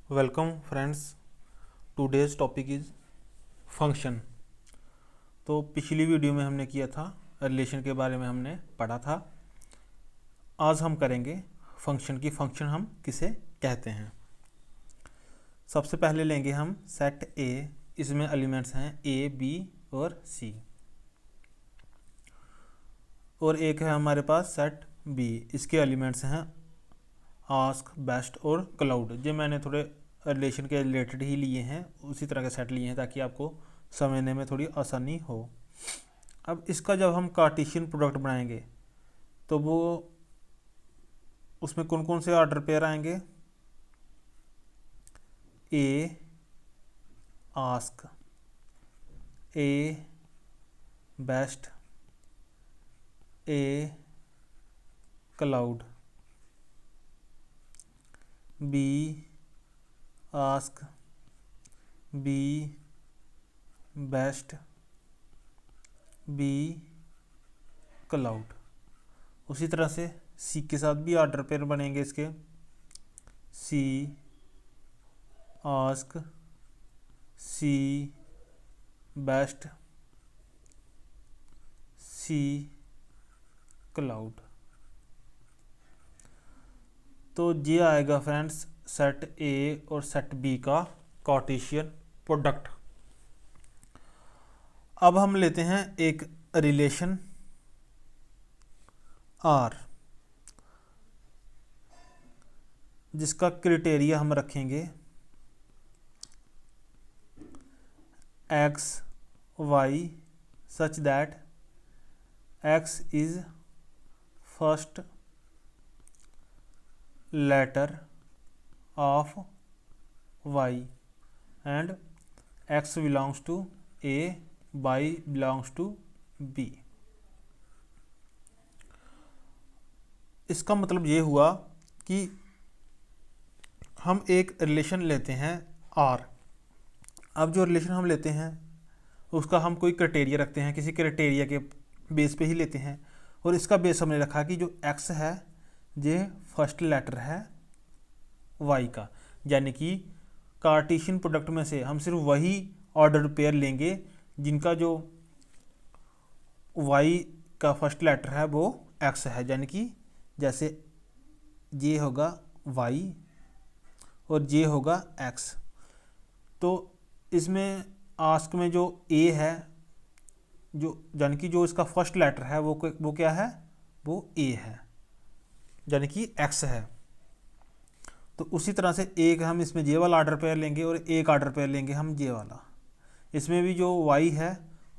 Welcome friends. Today's topic is function. तो पिछली video में हमने किया था रिलेशन के बारे में हमने पढ़ा था। आज हम करेंगे फंक्शन की। फंक्शन हम किसे कहते हैं। सबसे पहले लेंगे हम सेट ए। इसमें एलिमेंट्स हैं ए, बी और सी। और एक है हमारे पास सेट बी। इसके एलिमेंट्स हैं आस्क, बेस्ट और क्लाउड। जो मैंने थोड़े रिलेशन के रिलेटेड ही लिए हैं, उसी तरह के सेट लिए हैं ताकि आपको समझने में थोड़ी आसानी हो। अब इसका जब हम कार्टेशियन प्रोडक्ट बनाएंगे तो वो उसमें कौन कौन से ऑर्डर पेयर आएंगे? A ask, A best, A cloud, B ask, B best, B cloud. उसी तरह से सी के साथ भी ऑर्डर पेयर बनेंगे इसके। सी आस्क, सी बेस्ट, सी क्लाउड। तो ये आएगा फ्रेंड्स सेट ए और सेट बी का कार्टेशियन प्रोडक्ट। अब हम लेते हैं एक रिलेशन आर, जिसका क्राइटेरिया हम रखेंगे x y such that x is first letter of y and x belongs to a, y belongs to b। इसका मतलब ये हुआ कि हम एक रिलेशन लेते हैं R। अब जो रिलेशन हम लेते हैं उसका हम कोई क्राइटेरिया रखते हैं, किसी क्राइटेरिया के बेस पे ही लेते हैं। और इसका बेस हमने रखा कि जो x है ये फर्स्ट लेटर है y का, यानी कि कार्टेशियन प्रोडक्ट में से हम सिर्फ वही ऑर्डर पेयर लेंगे जिनका जो y का फर्स्ट लेटर है वो x है। यानी कि जैसे ये होगा y और ये होगा x। तो इसमें आस्क में जो a है, जो यानी कि जो इसका फर्स्ट लेटर है वो क्या है? वो a है, यानी कि x है। तो उसी तरह से एक हम इसमें जे वाला ऑर्डर पेयर लेंगे और एक ऑर्डर पेयर लेंगे हम जे वाला। इसमें भी जो y है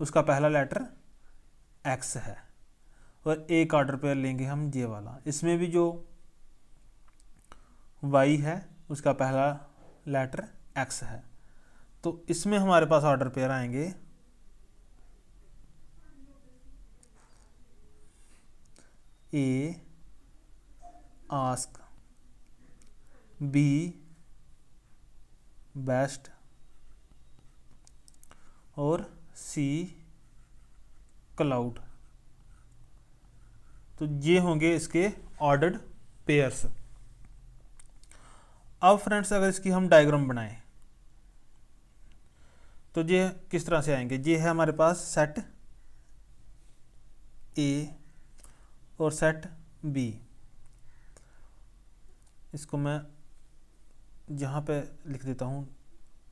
उसका पहला लेटर x है और एक ऑर्डर पेयर लेंगे हम जे वाला। इसमें भी जो y है उसका पहला लेटर x है। तो इसमें हमारे पास ऑर्डर पेयर आएंगे ए आस्क, बी बेस्ट और सी क्लाउड। तो ये होंगे इसके ऑर्डर्ड पेयर्स। अब फ्रेंड्स अगर इसकी हम डायग्राम बनाएं तो ये किस तरह से आएंगे? ये है हमारे पास सेट ए और सेट बी। इसको मैं यहाँ पे लिख देता हूँ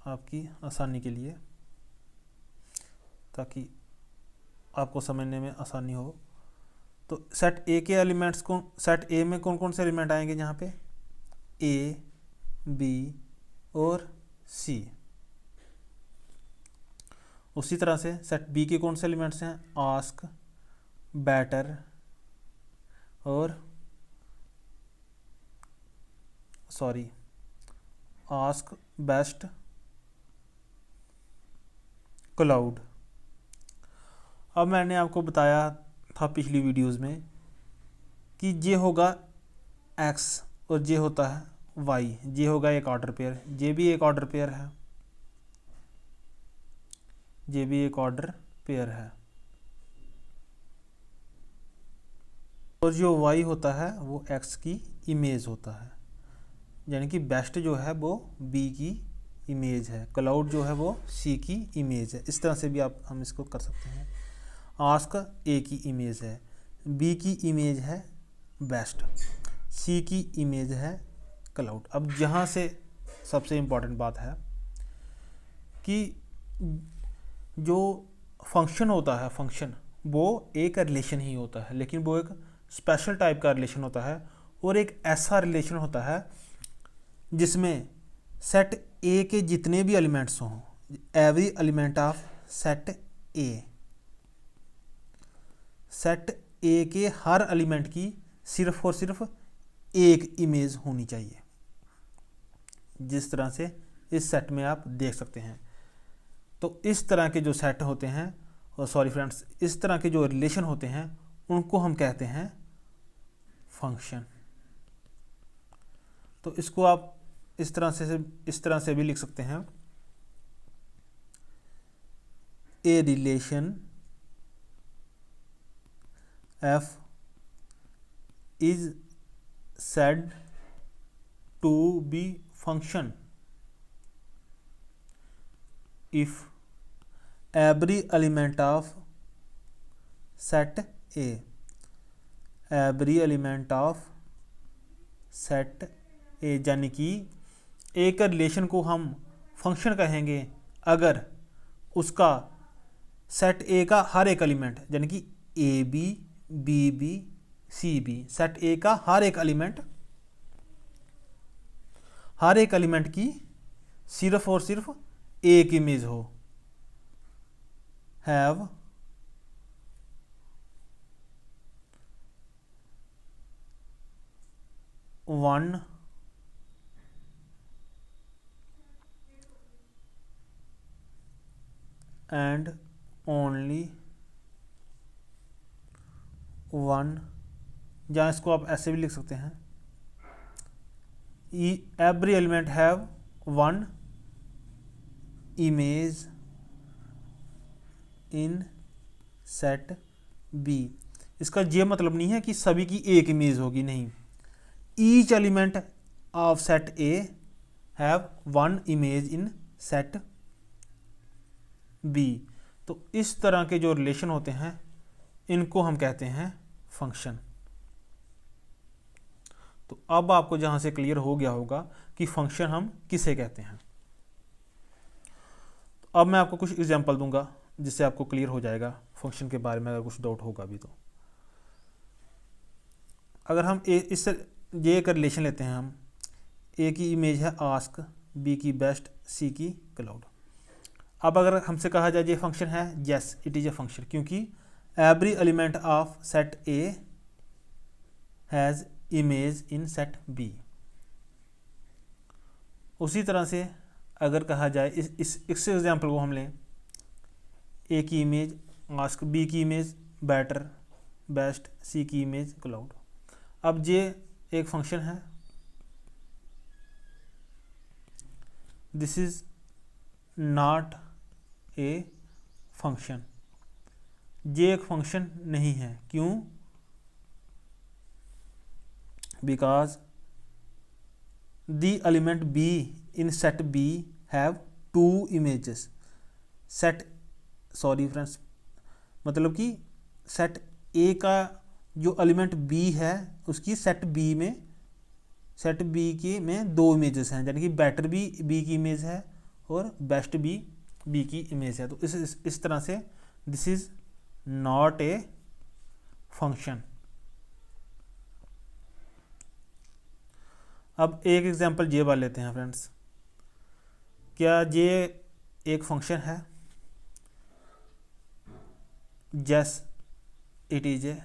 आपकी आसानी के लिए, ताकि आपको समझने में आसानी हो। तो सेट ए के एलिमेंट्स को, सेट ए में कौन कौन से एलिमेंट आएंगे? यहाँ पे ए, बी और सी। उसी तरह से सेट बी के कौन से एलिमेंट्स हैं? आस्क, बेटर और आस्क, बेस्ट, क्लाउड। अब मैंने आपको बताया था पिछली वीडियोस में कि ये होगा x और ये होता है y। ये होगा एक ऑर्डर पेयर, ये भी एक ऑर्डर पेयर है, ये भी एक ऑर्डर पेयर है। और जो y होता है वो x की इमेज होता है। यानी कि बेस्ट जो है वो बी की इमेज है, क्लाउड जो है वो सी की इमेज है। इस तरह से भी आप हम इसको कर सकते हैं। आस्क ए की इमेज है, बी की इमेज है बेस्ट, सी की इमेज है क्लाउड। अब यहाँ से सबसे इम्पॉर्टेंट बात है कि जो फंक्शन होता है, फंक्शन वो एक रिलेशन ही होता है, लेकिन वो एक स्पेशल टाइप का रिलेशन होता है और एक ऐसा रिलेशन होता है जिसमें सेट ए के जितने भी एलिमेंट्स हों, every element of set A, set ए के हर एलिमेंट की सिर्फ और सिर्फ एक इमेज होनी चाहिए, जिस तरह से इस सेट में आप देख सकते हैं। तो इस तरह के जो सेट होते हैं, और सॉरी फ्रेंड्स, इस तरह के जो रिलेशन होते हैं उनको हम कहते हैं फंक्शन। तो इसको आप इस तरह से भी लिख सकते हैं, a relation f is said to be function if every element of set A, every element of set A, यानी कि एक रिलेशन को हम फंक्शन कहेंगे अगर उसका सेट ए का हर एक एलिमेंट, यानी कि a b b b c b, set a का हर एक एलिमेंट की सिर्फ और सिर्फ एक इमेज हो, have one and only one, या इसको आप ऐसे भी लिख सकते हैं, every element have one image in set b. इसका ये मतलब नहीं है कि सभी की एक इमेज होगी, नहीं, each element of set a have one image in set b. तो इस तरह के जो रिलेशन होते हैं इनको हम कहते हैं फंक्शन। तो अब आपको जहां से क्लियर हो गया होगा कि फंक्शन हम किसे कहते हैं। अब मैं आपको कुछ एग्जांपल दूंगा जिससे आपको क्लियर हो जाएगा फंक्शन के बारे में, अगर कुछ डाउट होगा भी तो। अगर हम ये एक रिलेशन लेते हैं, हम ए की इमेज है आस्क, बी की बेस्ट, सी की क्लाउड। अब अगर हमसे कहा जाए ये फंक्शन है, yes it is a function, क्योंकि every element of set A has image in set B. उसी तरह से अगर कहा जाए इस एग्जाम्पल को हम लें, ए की इमेज आस्क, बी की इमेज बेटर बेस्ट, सी की इमेज क्लाउड। अब ये एक फंक्शन है, this is not a function, ये एक फंक्शन नहीं है। क्यों? Because the element B in set B have two images. Sorry friends, मतलब कि सेट ए का जो एलिमेंट बी है उसकी सेट बी के में दो इमेजेस हैं, यानी कि बेटर भी बी की इमेज है और बेस्ट भी बी की इमेज है। तो इस तरह से this is not a function. अब एक एग्जांपल ये वाला लेते हैं फ्रेंड्स, क्या ये एक फंक्शन है? Yes it is a,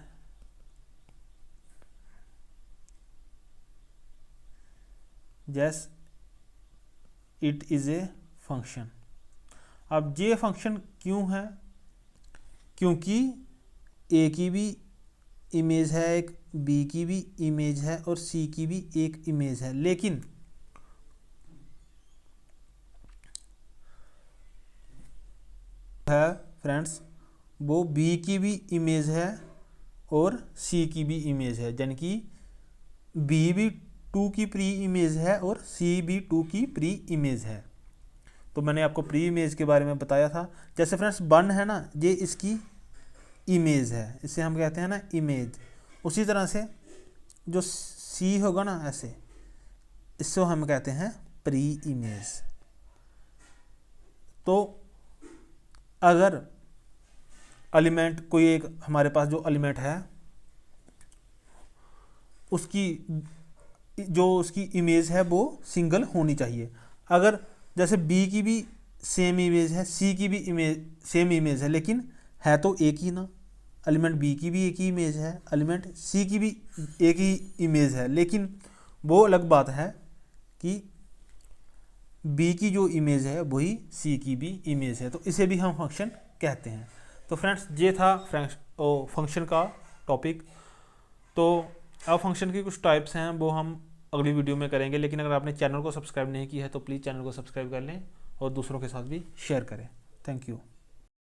yes it is a function. अब ये फंक्शन क्यों है? क्योंकि ए की भी इमेज है एक, बी की भी इमेज है और सी की भी एक इमेज है, लेकिन है फ्रेंड्स वो बी की भी इमेज है और सी की भी इमेज है, यानी कि बी भी 2 की प्री इमेज है और सी भी 2 की प्री इमेज है। तो मैंने आपको प्री इमेज के बारे में बताया था। जैसे फ्रेंड्स 1 है ना, ये इसकी इमेज है, इसे हम कहते हैं ना इमेज। उसी तरह से जो सी होगा ना ऐसे, इसको हम कहते हैं प्री इमेज। तो अगर एलिमेंट कोई एक हमारे पास जो एलिमेंट है उसकी जो उसकी इमेज है वो सिंगल होनी चाहिए। अगर जैसे बी की भी सेम इमेज है, सी की भी इमेज सेम इमेज है, लेकिन है तो एक ही ना, एलिमेंट बी की भी एक ही इमेज है, एलिमेंट सी की भी एक ही इमेज है, लेकिन वो अलग बात है कि बी की जो इमेज है वही सी की भी इमेज है, तो इसे भी हम फंक्शन कहते हैं। तो फ्रेंड्स ये था फंक्शन का टॉपिक। तो अब फंक्शन की कुछ टाइप्स हैं वो हम अगली वीडियो में करेंगे, लेकिन अगर आपने चैनल को सब्सक्राइब नहीं किया है तो प्लीज़ चैनल को सब्सक्राइब कर लें और दूसरों के साथ भी शेयर करें। Thank you.